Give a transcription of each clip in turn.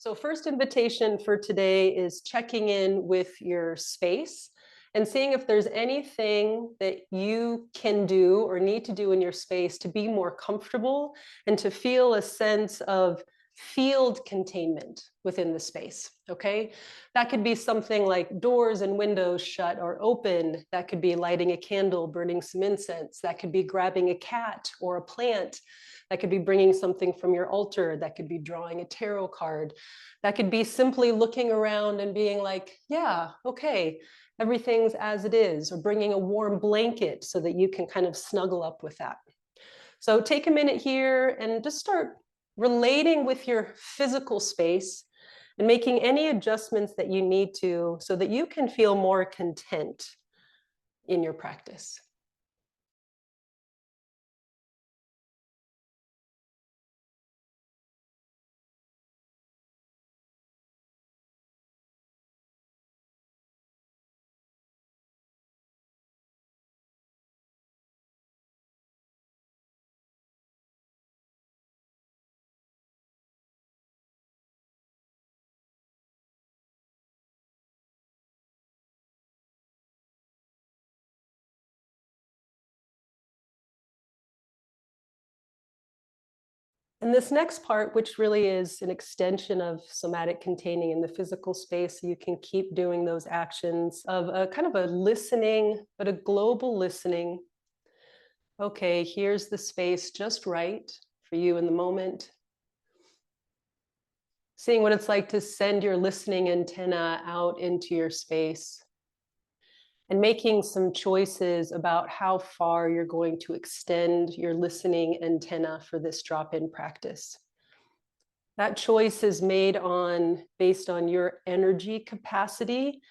So first invitation for today is checking in with your space and seeing if there's anything that you can do or need to do in your space to be more comfortable and to feel a sense of field containment within the space, okay? That could be something like doors and windows shut or open. That could be lighting a candle, burning some incense. That could be grabbing a cat or a plant. That could be bringing something from your altar. That could be drawing a tarot card. That could be simply looking around and being like, yeah, okay, everything's as it is, or bringing a warm blanket so that you can kind of snuggle up with that. So take a minute here and just start relating with your physical space and making any adjustments that you need to so that you can feel more content in your practice. And this next part, which really is an extension of somatic containing in the physical space, so you can keep doing those actions of a kind of a listening, but a global listening. Okay, here's the space just right for you in the moment. Seeing what it's like to send your listening antenna out into your space. And making some choices about how far you're going to extend your listening antenna for this drop-in practice. That choice is made based on your energy capacity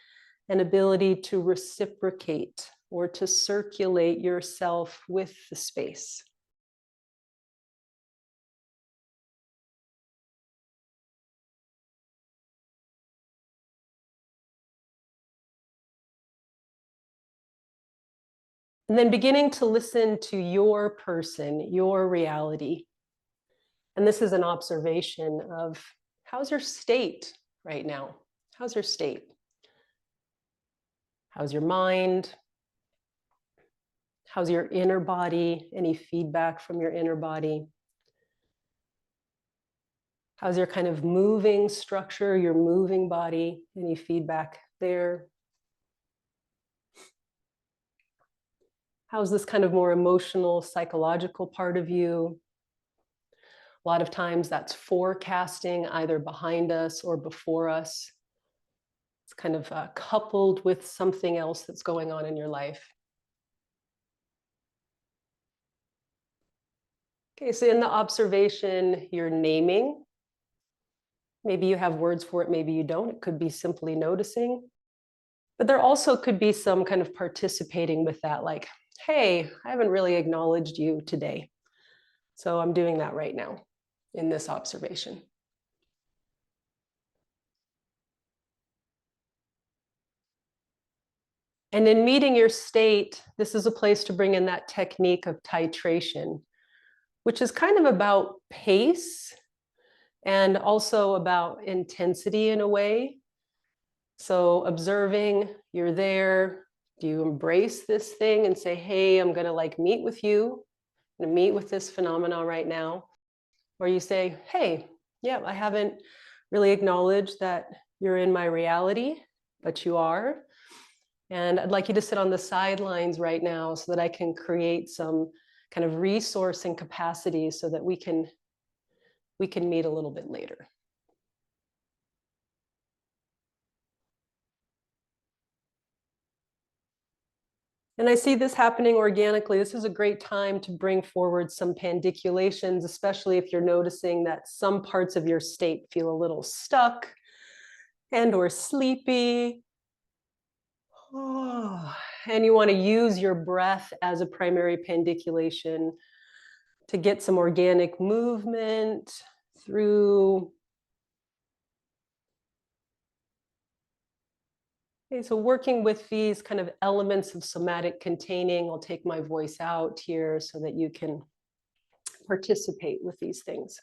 and ability to reciprocate or to circulate yourself with the space. And then beginning to listen to your person, your reality. And this is an observation of how's your state right now? How's your state? How's your mind? How's your inner body? Any feedback from your inner body? How's your kind of moving structure, your moving body? Any feedback there? How's this kind of more emotional, psychological part of you? A lot of times that's forecasting either behind us or before us. It's kind of coupled with something else that's going on in your life. Okay, so in the observation, you're naming. Maybe you have words for it, maybe you don't. It could be simply noticing. But there also could be some kind of participating with that, like, hey, I haven't really acknowledged you today. So I'm doing that right now in this observation. And in meeting your state, this is a place to bring in that technique of titration, which is kind of about pace and also about intensity in a way. So observing, you're there. Do you embrace this thing and say, hey, I'm going to like meet with you, I'm going to meet with this phenomena right now? Or you say, hey, yeah, I haven't really acknowledged that you're in my reality, but you are. And I'd like you to sit on the sidelines right now so that I can create some kind of resource and capacity so that we can meet a little bit later. And I see this happening organically. This is a great time to bring forward some pandiculations, especially if you're noticing that some parts of your state feel a little stuck and or sleepy. Oh, and you want to use your breath as a primary pandiculation to get some organic movement through. Okay, so working with these kind of elements of somatic containing, I'll take my voice out here so that you can participate with these things.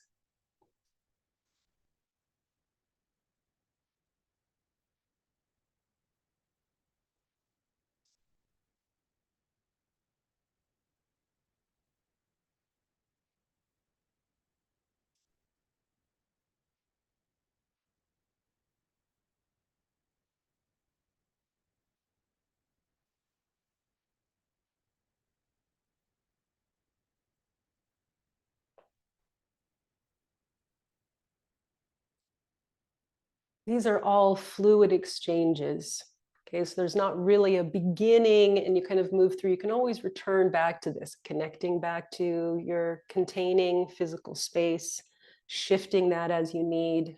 These are all fluid exchanges. Okay, so there's not really a beginning and you kind of move through. You can always return back to this, connecting back to your containing physical space, shifting that as you need,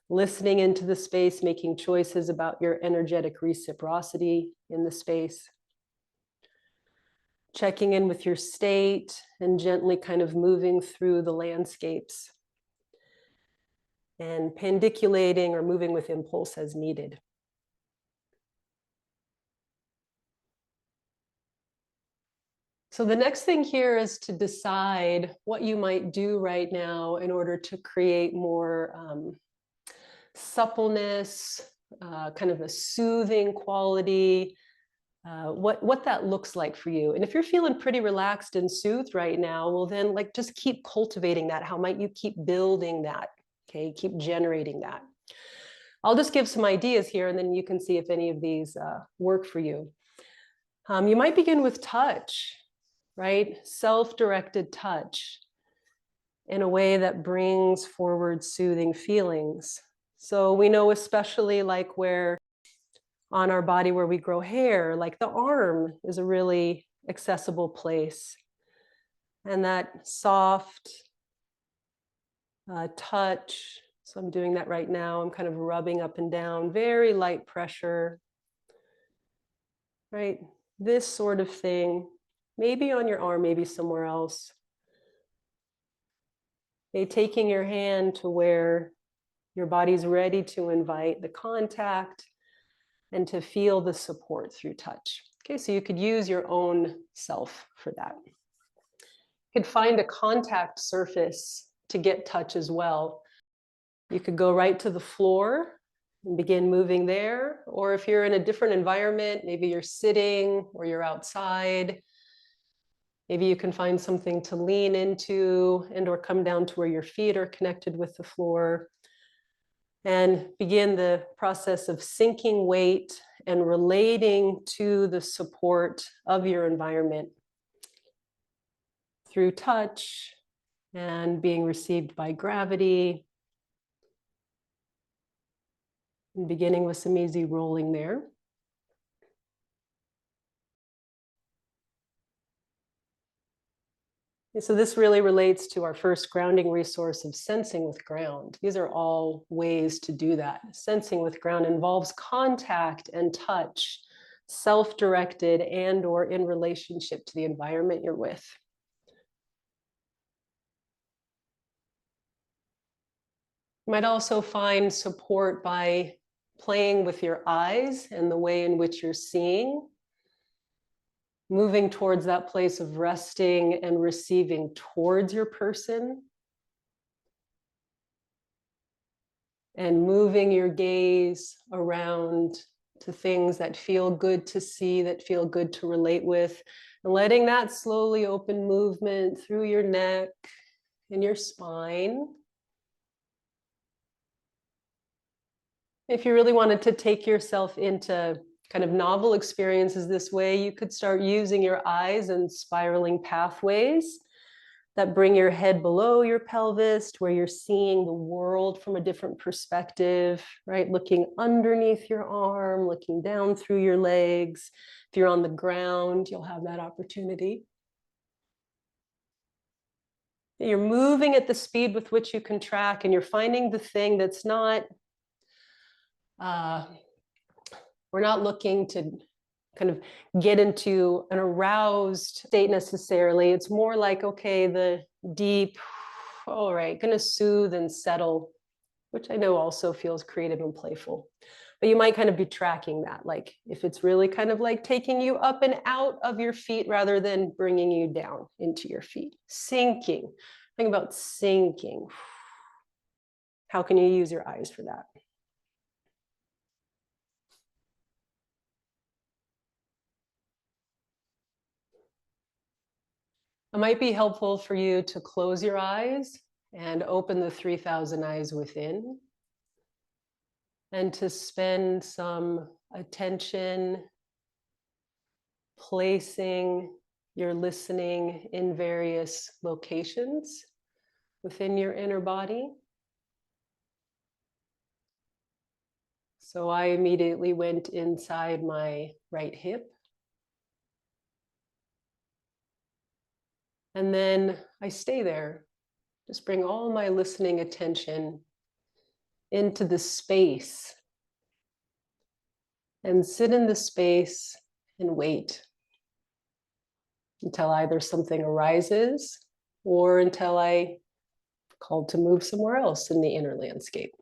listening into the space, making choices about your energetic reciprocity in the space, checking in with your state and gently kind of moving through the landscapes and pendiculating or moving with impulse as needed. So the next thing here is to decide what you might do right now in order to create more suppleness, kind of a soothing quality, what that looks like for you. And if you're feeling pretty relaxed and soothed right now, well then like just keep cultivating that. How might you keep building that? Okay, keep generating that. I'll just give some ideas here and then you can see if any of these work for you. You might begin with touch, right? Self-directed touch in a way that brings forward soothing feelings. So we know especially like where on our body where we grow hair, like the arm is a really accessible place. And that soft touch, so I'm doing that right now. I'm kind of rubbing up and down, very light pressure, right? This sort of thing, maybe on your arm, maybe somewhere else. Okay, taking your hand to where your body's ready to invite the contact and to feel the support through touch. Okay, so you could use your own self for that. You could find a contact surface to get touch as well. You could go right to the floor and begin moving there. Or if you're in a different environment, maybe you're sitting or you're outside, maybe you can find something to lean into and or come down to where your feet are connected with the floor and begin the process of sinking weight and relating to the support of your environment through touch and being received by gravity. And beginning with some easy rolling there. So this really relates to our first grounding resource of sensing with ground. These are all ways to do that. Sensing with ground involves contact and touch, self-directed and or in relationship to the environment you're with. You might also find support by playing with your eyes and the way in which you're seeing, moving towards that place of resting and receiving towards your person, and moving your gaze around to things that feel good to see, that feel good to relate with, and letting that slowly open movement through your neck and your spine. If you really wanted to take yourself into kind of novel experiences this way, you could start using your eyes and spiraling pathways that bring your head below your pelvis, where you're seeing the world from a different perspective, right? Looking underneath your arm, looking down through your legs. If you're on the ground, you'll have that opportunity. You're moving at the speed with which you can track, and you're finding the thing that's not we're not looking to kind of get into an aroused state necessarily. It's more like, okay, the deep, all right, gonna soothe and settle, which I know also feels creative and playful. But you might kind of be tracking that, like if it's really kind of like taking you up and out of your feet rather than bringing you down into your feet. Sinking, think about sinking. How can you use your eyes for that? It might be helpful for you to close your eyes and open the 3,000 eyes within, and to spend some attention placing your listening in various locations within your inner body. So I immediately went inside my right hip. And then I stay there. Just bring all my listening attention into the space and sit in the space and wait until either something arises or until I called to move somewhere else in the inner landscape.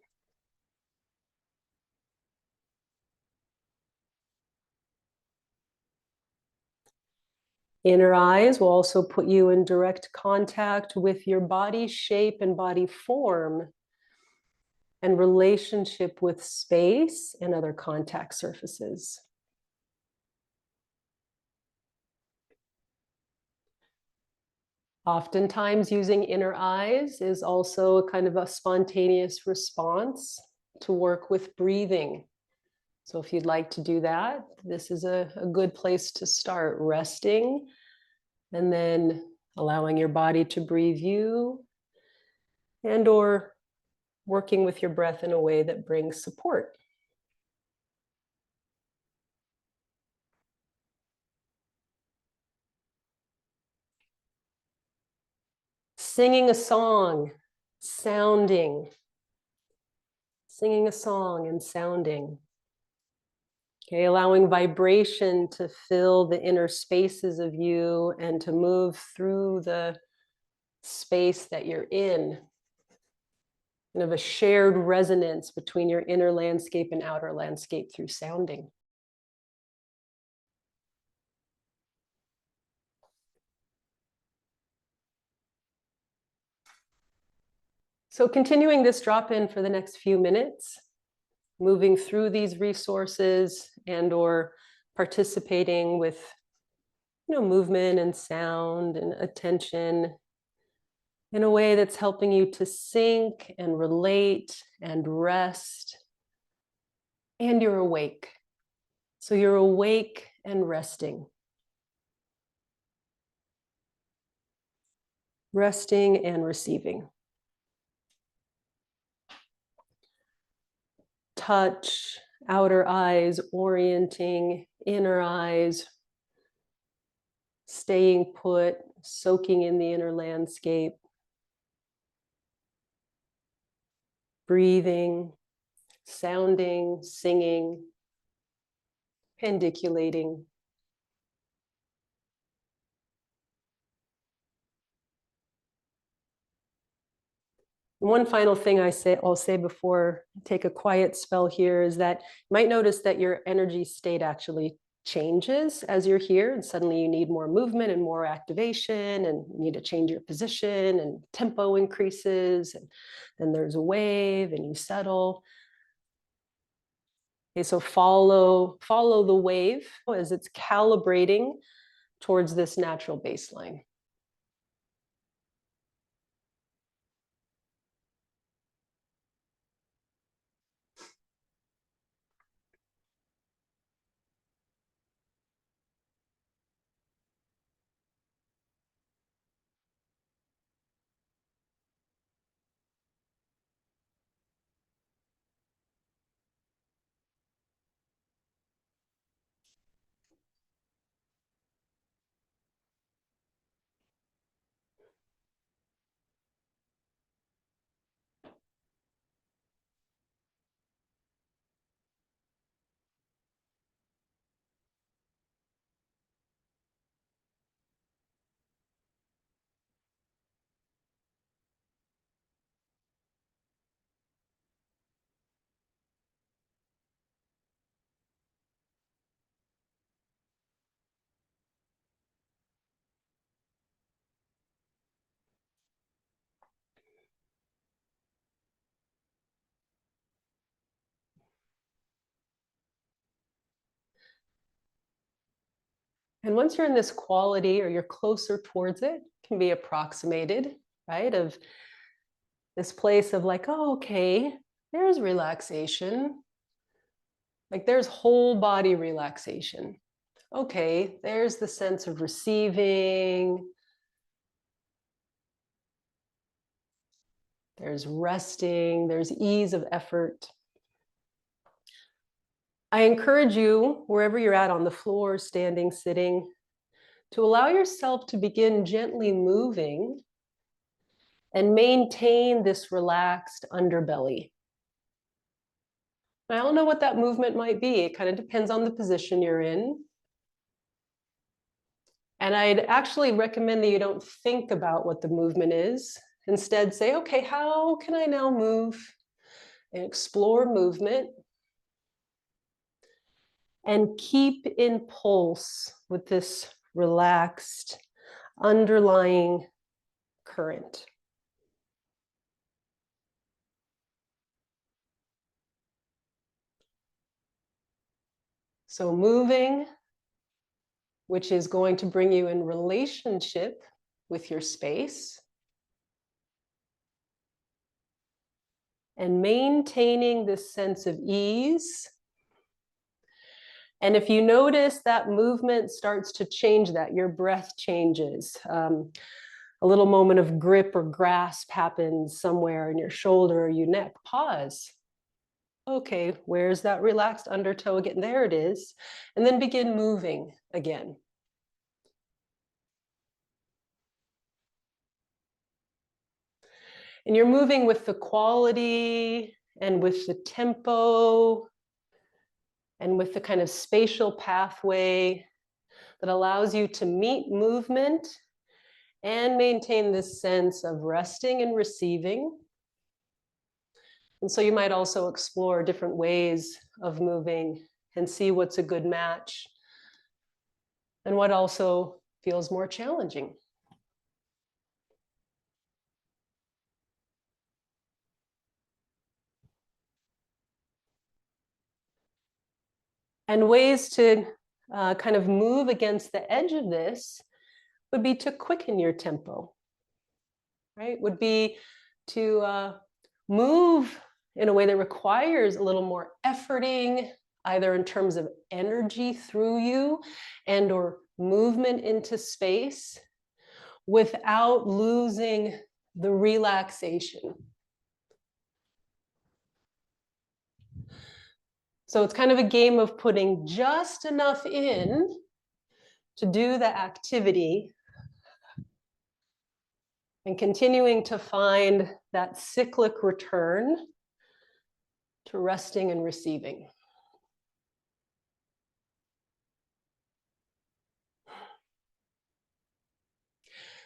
Inner eyes will also put you in direct contact with your body shape and body form and relationship with space and other contact surfaces. Oftentimes, using inner eyes is also a kind of a spontaneous response to work with breathing. So if you'd like to do that, this is a good place to start, resting and then allowing your body to breathe you, and or working with your breath in a way that brings support. Singing a song, sounding. Singing a song and sounding. Okay, allowing vibration to fill the inner spaces of you and to move through the space that you're in. Kind of a shared resonance between your inner landscape and outer landscape through sounding. So continuing this drop-in for the next few minutes, moving through these resources and or participating with movement and sound and attention in a way that's helping you to sync and relate and rest. And you're awake. So you're awake and resting. Resting and receiving. Touch, outer eyes orienting, inner eyes staying put, soaking in the inner landscape. Breathing, sounding, singing, pendiculating. One final thing I'll say before I take a quiet spell here is that you might notice that your energy state actually changes as you're here, and suddenly you need more movement and more activation, and you need to change your position, and tempo increases, and then there's a wave and you settle. Okay, so follow the wave as it's calibrating towards this natural baseline. And once you're in this quality or you're closer towards it, can be approximated, right? Of this place of like, oh, okay, there's relaxation. Like there's whole body relaxation. Okay, there's the sense of receiving. There's resting, there's ease of effort. I encourage you, wherever you're at, on the floor, standing, sitting, to allow yourself to begin gently moving and maintain this relaxed underbelly. I don't know what that movement might be. It kind of depends on the position you're in. And I'd actually recommend that you don't think about what the movement is. Instead, say, okay, how can I now move and explore movement and keep in pulse with this relaxed underlying current. So moving, which is going to bring you in relationship with your space, and maintaining this sense of ease. And if you notice that movement starts to change that, your breath changes. A little moment of grip or grasp happens somewhere in your shoulder or your neck, pause. Okay, where's that relaxed undertow again? There it is. And then begin moving again. And you're moving with the quality and with the tempo and with the kind of spatial pathway that allows you to meet movement and maintain this sense of resting and receiving. And so you might also explore different ways of moving and see what's a good match and what also feels more challenging. And ways to kind of move against the edge of this would be to quicken your tempo, right? Would be to move in a way that requires a little more efforting, either in terms of energy through you and or movement into space, without losing the relaxation. So it's kind of a game of putting just enough in to do the activity and continuing to find that cyclic return to resting and receiving.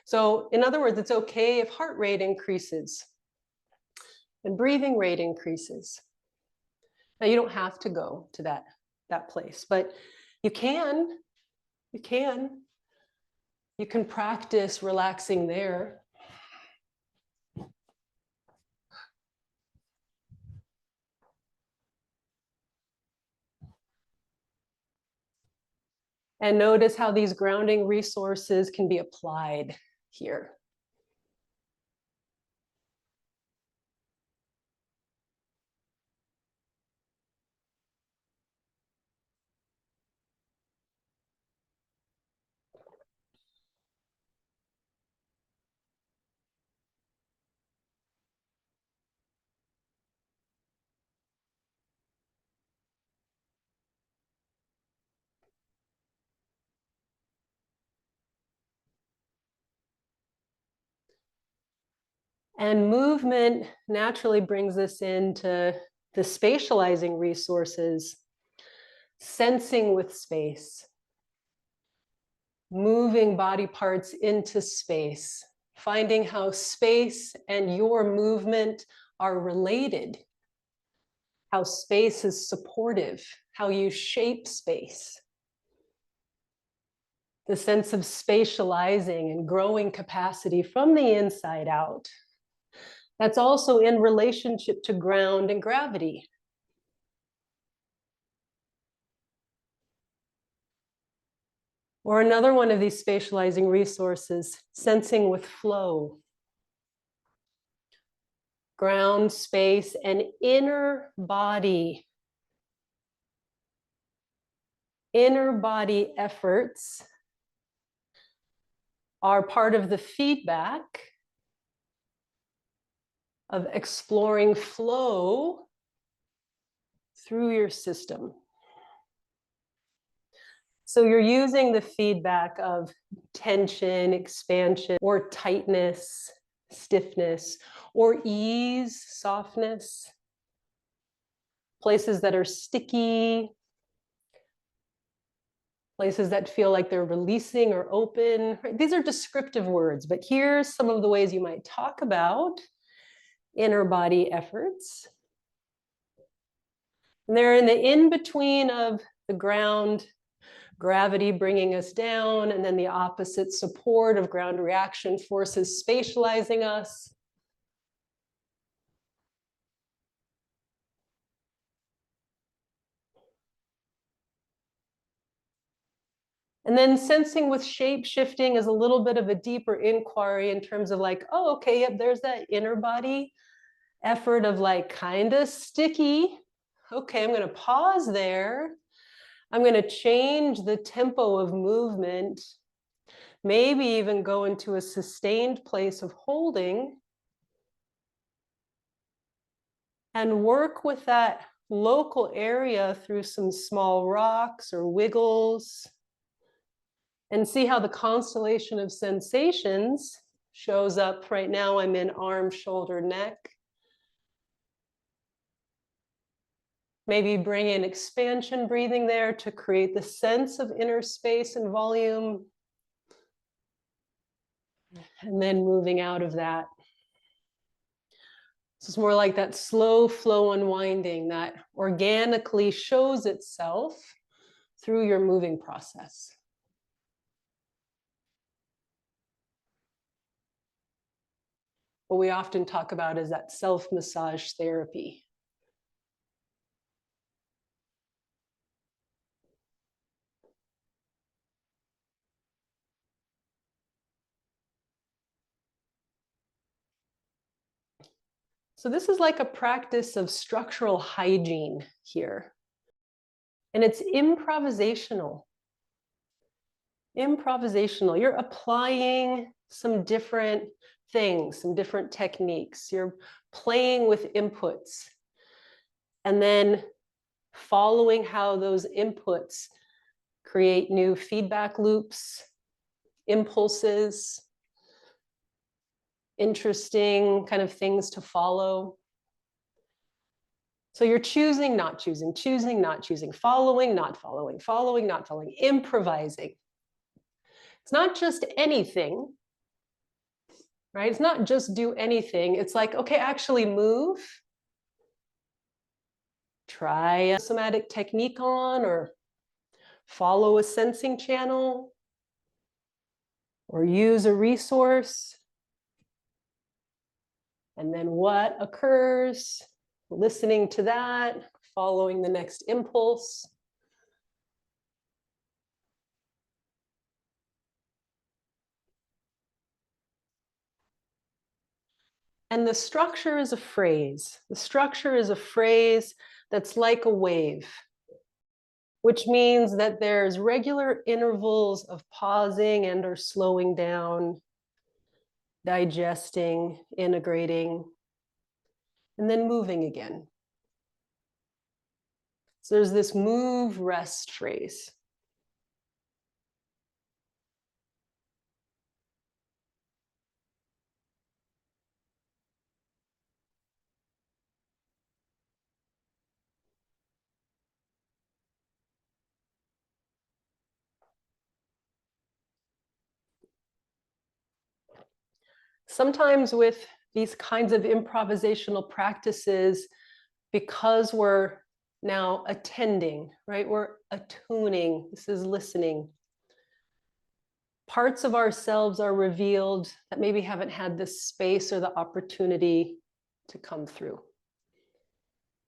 So in other words, it's okay if heart rate increases and breathing rate increases. Now you don't have to go to that place, but you can practice relaxing there. And notice how these grounding resources can be applied here. And movement naturally brings us into the spatializing resources, sensing with space, moving body parts into space, finding how space and your movement are related, how space is supportive, how you shape space. The sense of spatializing and growing capacity from the inside out. That's also in relationship to ground and gravity. Or another one of these spatializing resources, sensing with flow. Ground, space, and inner body. Inner body efforts are part of the feedback of exploring flow through your system. So you're using the feedback of tension, expansion, or tightness, stiffness, or ease, softness, places that are sticky, places that feel like they're releasing or open. Right? These are descriptive words, but here's some of the ways you might talk about inner body efforts. And they're in the in-between of the ground, gravity bringing us down, and then the opposite support of ground reaction forces spatializing us. And then sensing with shape shifting is a little bit of a deeper inquiry in terms of like, oh, okay, yep, there's that inner body effort of like kind of sticky. Okay, I'm going to pause there. I'm going to change the tempo of movement, maybe even go into a sustained place of holding and work with that local area through some small rocks or wiggles and see how the constellation of sensations shows up. Right now, I'm in arm, shoulder, neck. Maybe bring in expansion breathing there to create the sense of inner space and volume. And then moving out of that. This is more like that slow flow unwinding that organically shows itself through your moving process. What we often talk about is that self-massage therapy. So this is like a practice of structural hygiene here. And it's improvisational. Improvisational. You're applying some different things, some different techniques. You're playing with inputs and then following how those inputs create new feedback loops, impulses, interesting kind of things to follow. So you're choosing, not choosing, choosing, not choosing, following, not following, following, not following, improvising. It's not just anything, right? It's not just do anything. It's like, okay, actually move. Try a somatic technique on, or follow a sensing channel, or use a resource. And then what occurs? Listening to that, following the next impulse. And the structure is a phrase. The structure is a phrase that's like a wave, which means that there's regular intervals of pausing and or slowing down, digesting, integrating, and then moving again. So there's this move, rest phrase. Sometimes with these kinds of improvisational practices, because we're now attending, right? We're attuning. This is listening. Parts of ourselves are revealed that maybe haven't had the space or the opportunity to come through.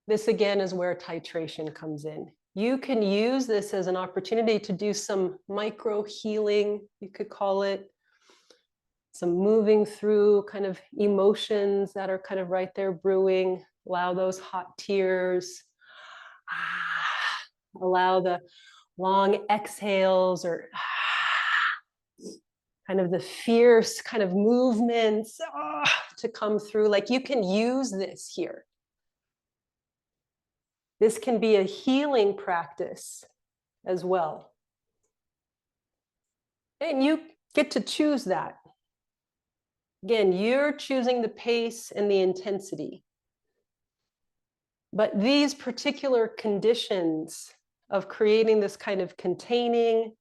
This again is where titration comes in. You can use this as an opportunity to do some micro healing, you could call it, some moving through kind of emotions that are kind of right there brewing. Allow those hot tears. Allow the long exhales or kind of the fierce kind of movements to come through. Like you can use this here. This can be a healing practice as well. And you get to choose that. Again, you're choosing the pace and the intensity. But these particular conditions of creating this kind of containing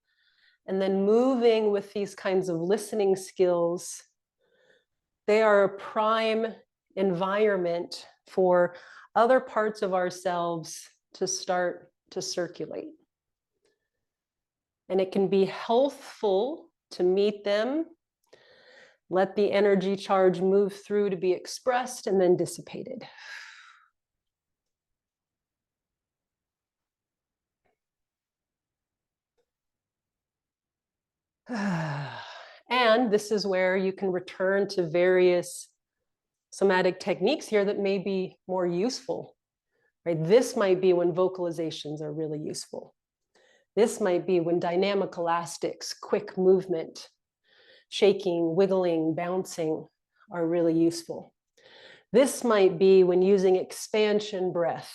and then moving with these kinds of listening skills, they are a prime environment for other parts of ourselves to start to circulate. And it can be healthful to meet them, let the energy charge move through to be expressed and then dissipated. And this is where you can return to various somatic techniques here that may be more useful, right? This might be when vocalizations are really useful. This might be when dynamic elastics, quick movement, shaking, wiggling, bouncing are really useful. This might be when using expansion breath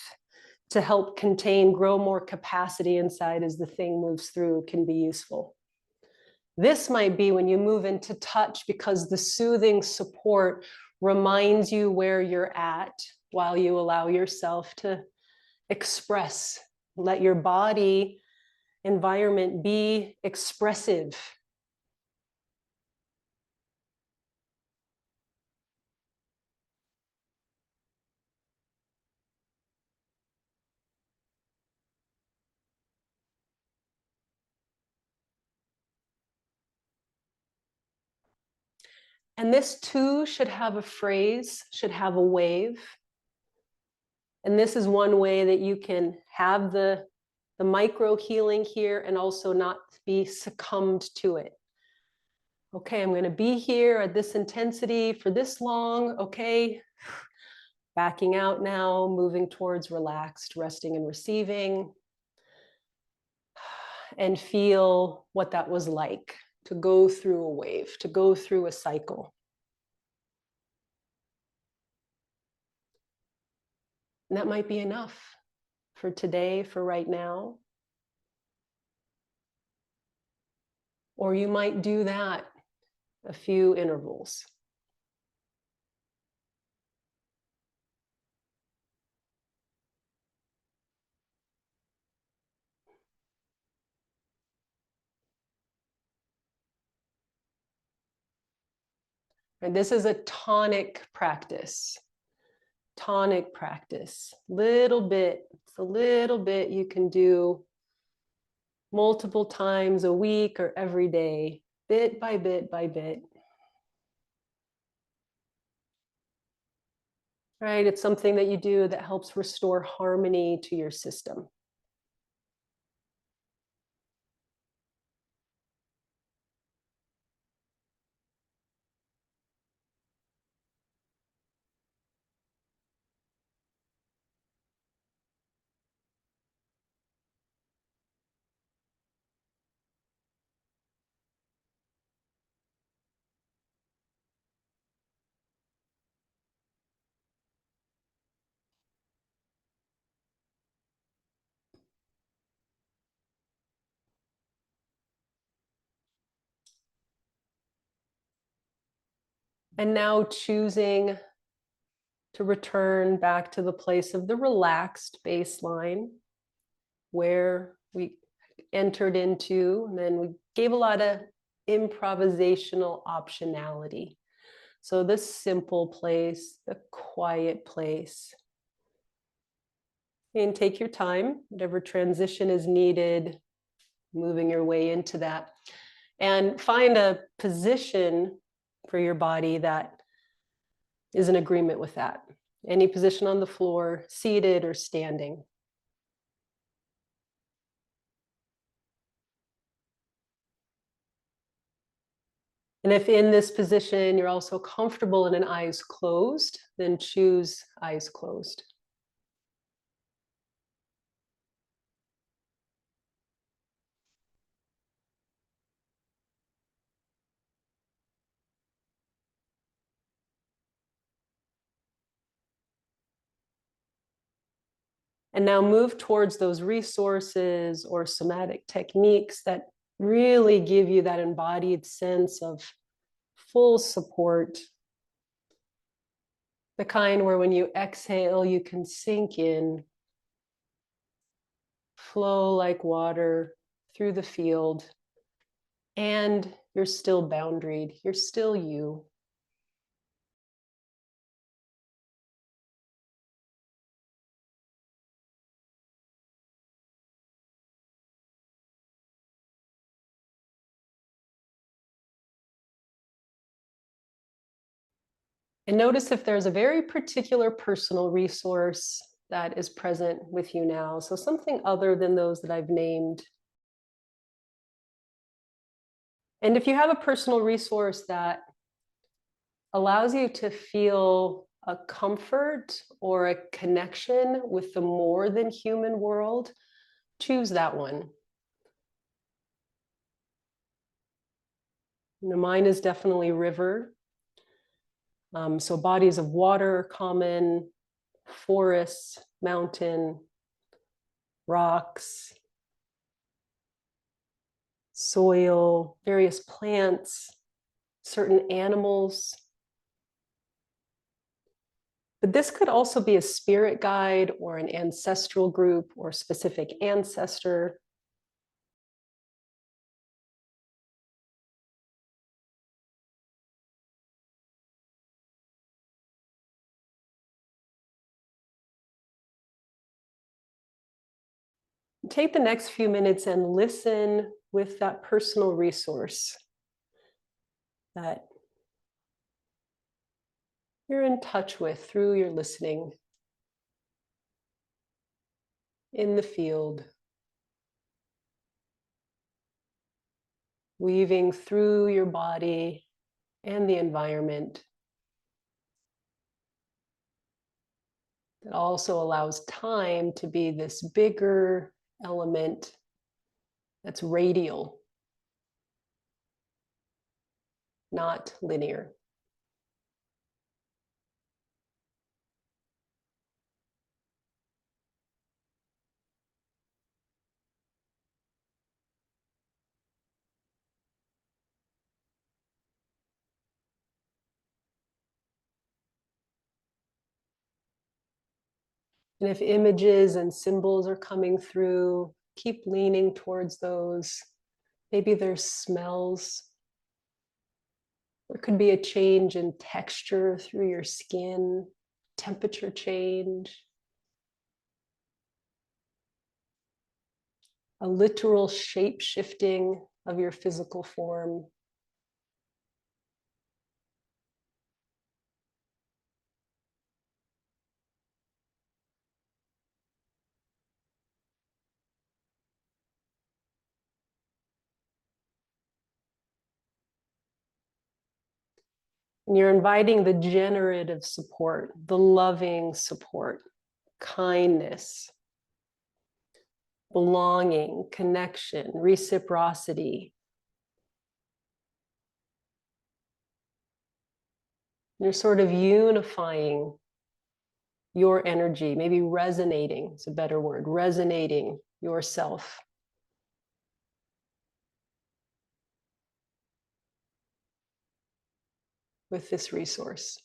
to help contain, grow more capacity inside as the thing moves through can be useful. This might be when you move into touch because the soothing support reminds you where you're at while you allow yourself to express. Let your body environment be expressive. And this too should have a phrase, should have a wave. And this is one way that you can have the micro healing here and also not be succumbed to it. Okay, I'm going to be here at this intensity for this long. Okay, backing out now, moving towards relaxed, resting and receiving. And feel what that was like to go through a wave, to go through a cycle. And that might be enough for today, for right now. Or you might do that a few intervals. And this is a tonic practice. Tonic practice. Little bit, it's a little bit you can do multiple times a week or every day, bit by bit by bit. Right? It's something that you do that helps restore harmony to your system. And now choosing to return back to the place of the relaxed baseline where we entered into, and then we gave a lot of improvisational optionality. So this simple place, the quiet place. And take your time, whatever transition is needed, moving your way into that. And find a position for your body that is in agreement with that. Any position on the floor, seated or standing. And if in this position you're also comfortable in an eyes closed, then choose eyes closed. And now move towards those resources or somatic techniques that really give you that embodied sense of full support. The kind where when you exhale, you can sink in, flow like water through the field, and you're still boundaried. You're still you. And notice if there's a very particular personal resource that is present with you now. So something other than those that I've named. And if you have a personal resource that allows you to feel a comfort or a connection with the more than human world, choose that one. Mine is definitely river. So bodies of water are common, forests, mountain, rocks, soil, various plants, certain animals. But this could also be a spirit guide or an ancestral group or specific ancestor. Take the next few minutes and listen with that personal resource that you're in touch with through your listening in the field, weaving through your body and the environment. That also allows time to be this bigger element that's radial, not linear. And if images and symbols are coming through, keep leaning towards those. Maybe there's smells. There could be a change in texture through your skin, temperature change, a literal shape shifting of your physical form. And you're inviting the generative support, the loving support, kindness, belonging, connection, reciprocity. You're sort of unifying your energy, maybe resonating, it's a better word, resonating yourself with this resource.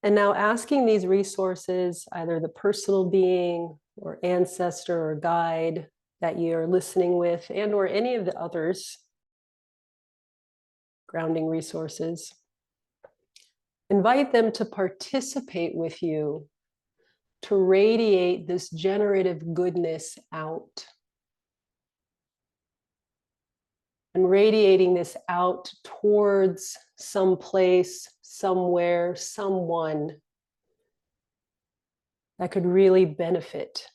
And now asking these resources, either the personal being or ancestor or guide that you're listening with, and or any of the others, grounding resources, invite them to participate with you, to radiate this generative goodness out. And radiating this out towards some place, somewhere, someone that could really benefit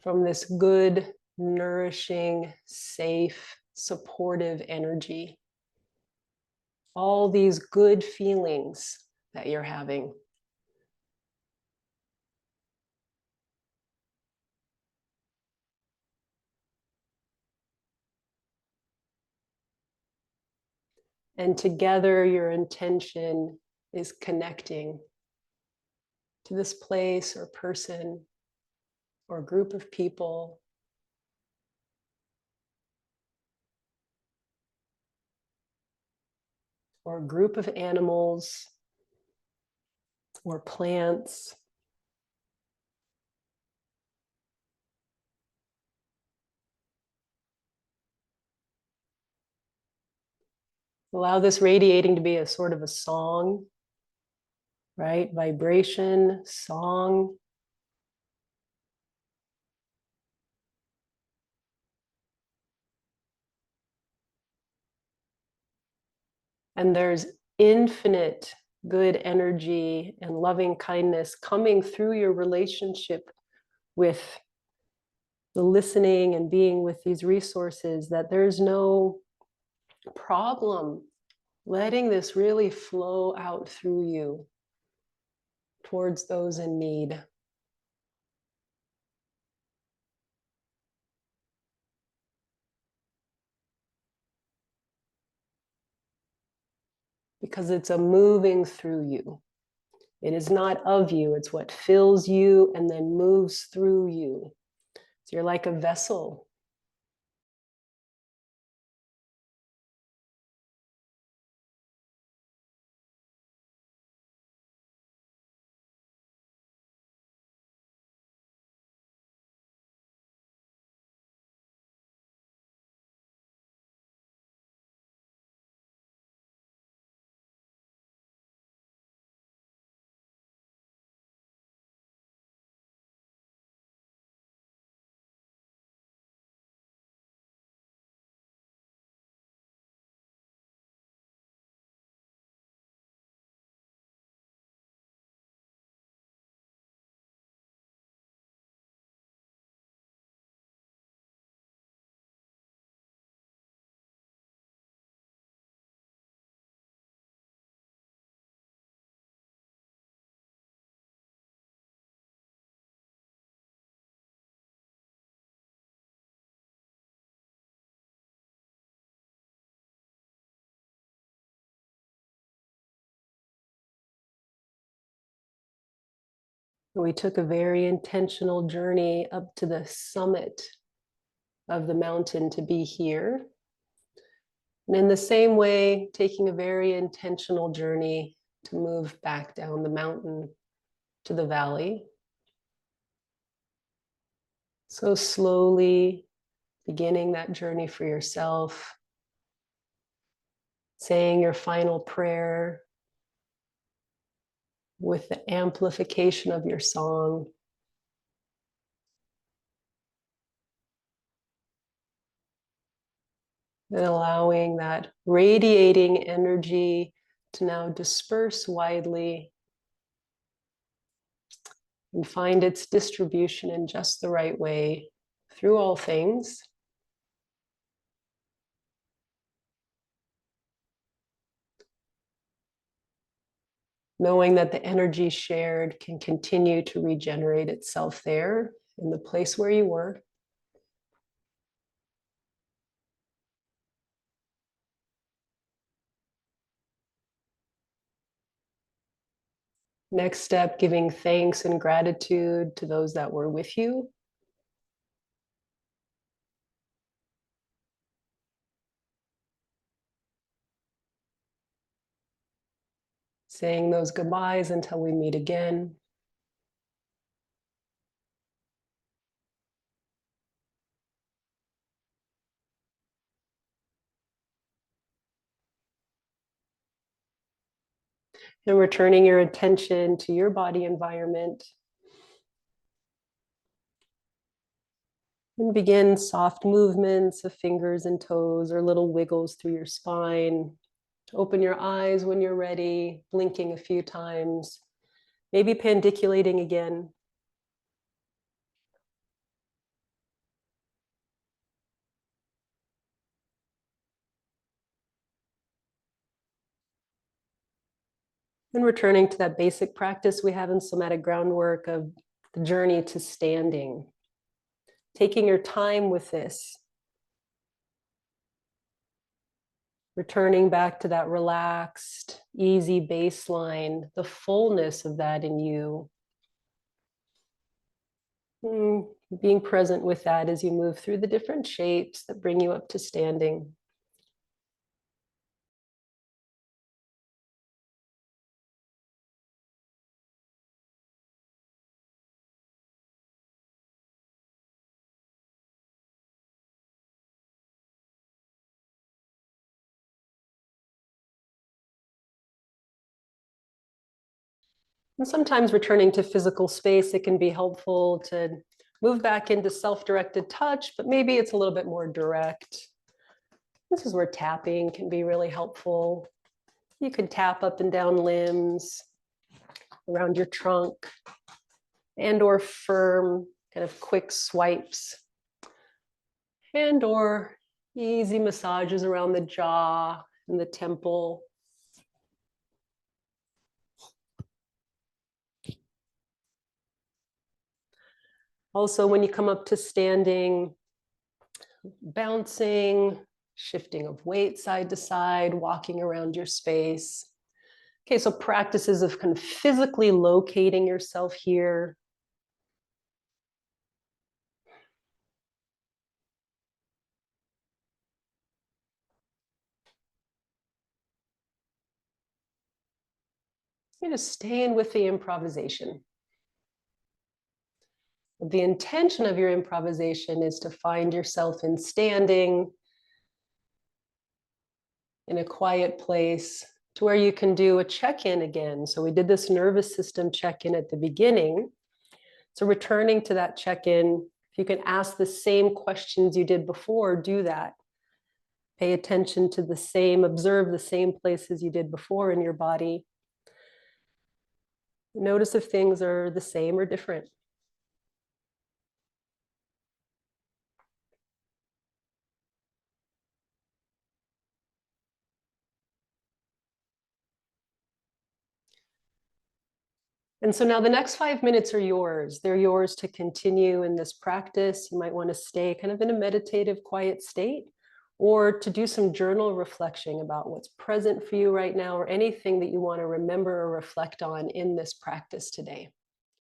from this good, nourishing, safe, supportive energy. all these good feelings that you're having. And together, your intention is connecting to this place or person or group of people, or a group of animals or plants. Allow this radiating to be a sort of a song, right? Vibration, song. And there's infinite good energy and loving kindness coming through your relationship with the listening and being with these resources, that there's no problem letting this really flow out through you towards those in need. Because it's a moving through you. It is not of you, it's what fills you and then moves through you. So you're like a vessel. We took a very intentional journey up to the summit of the mountain to be here. And in the same way, taking a very intentional journey to move back down the mountain to the valley. So slowly beginning that journey for yourself, saying your final prayer with the amplification of your song. And allowing that radiating energy to now disperse widely and find its distribution in just the right way through all things. Knowing that the energy shared can continue to regenerate itself there in the place where you were. Next step, giving thanks and gratitude to those that were with you. Saying those goodbyes until we meet again. And returning your attention to your body environment. And begin soft movements of fingers and toes or little wiggles through your spine. Open your eyes when you're ready, blinking a few times, maybe pandiculating again. And returning to that basic practice we have in somatic groundwork of the journey to standing. Taking your time with this. Returning back to that relaxed, easy baseline, the fullness of that in you. Being present with that as you move through the different shapes that bring you up to standing. And sometimes returning to physical space, it can be helpful to move back into self-directed touch, but maybe it's a little bit more direct. This is where tapping can be really helpful. You can tap up and down limbs, around your trunk, and or firm, kind of quick swipes, and or easy massages around the jaw and the temple. Also, when you come up to standing, bouncing, shifting of weight side to side, walking around your space. Okay, so practices of kind of physically locating yourself here. You're just staying with the improvisation. The intention of your improvisation is to find yourself in standing in a quiet place to where you can do a check-in again. So we did this nervous system check-in at the beginning. So returning to that check-in, if you can ask the same questions you did before, do that. Pay attention to the same, observe the same places you did before in your body. Notice if things are the same or different. And so now the next 5 minutes are yours. They're yours to continue in this practice. You might want to stay kind of in a meditative, quiet state, or to do some journal reflection about what's present for you right now, or anything that you want to remember or reflect on in this practice today.